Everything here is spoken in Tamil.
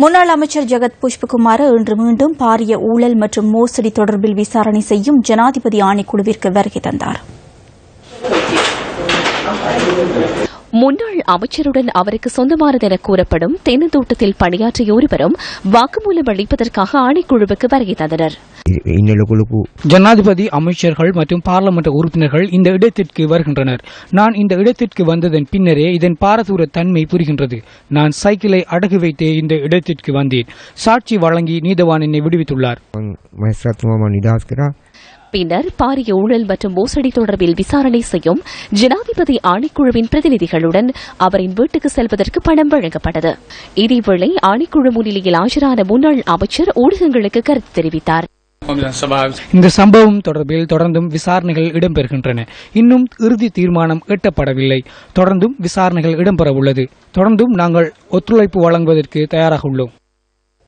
முன்னாள் அமைச்சர் ஜெகத் புஷ்பகுமார் இன்று மீண்டும் பாரிய ஊழல் மற்றும் மோசடி தொடர்பில் விசாரணை செய்யும் ஜனாதிபதி ஆணைக்குழுவிற்கு வருகை தந்தார். முன்னாள் அமைச்சருடன் அவருக்கு சொந்தமானதென கூறப்படும் தென்னந்தோட்டத்தில் பணியாற்றிய ஒருவரும் வாக்குமூலம் அளிப்பதற்காக ஆணைக்குழுவுக்கு வருகை தந்தனர். ஜனாதிபதி, அமைச்சர்கள் மற்றும் பாராளுமன்ற உறுப்பினர்கள் இந்த இடத்திற்கு வருகின்றனர். நான் இந்த இடத்திற்கு வந்ததன் பின்னரே இதன் பாரதூர தன்மை புரிகின்றது. நான் சைக்கிளை அடகு வைத்தே இந்த இடத்திற்கு வந்தேன். சாட்சி வழங்கி நீதவான் என்னை விடுவித்துள்ளார். பின்னர் பாரிய ஊழல் மற்றும் மோசடி தொடர்பில் விசாரணை செய்யும் ஜனாதிபதி ஆணைக்குழுவின் பிரதிநிதிகளுடன் அவரின் வீட்டுக்கு செல்வதற்கு பணம் வழங்கப்பட்டது. இதேவேளை ஆணைக்குழு முன்னிலையில் ஆஜரான முன்னாள் அமைச்சர் ஊடகங்களுக்கு கருத்து தெரிவித்தார். இந்த சம்பவம் தொடர்பில் தொடர்ந்தும் விசாரணைகள் இடம்பெறுகின்றன. இன்னும் இறுதி தீர்மானம் எட்டப்படவில்லை. தொடர்ந்தும் விசாரணைகள் இடம்பெற உள்ளது. தொடர்ந்தும் நாங்கள் ஒத்துழைப்பு வழங்குவதற்கு தயாராக உள்ளோம்.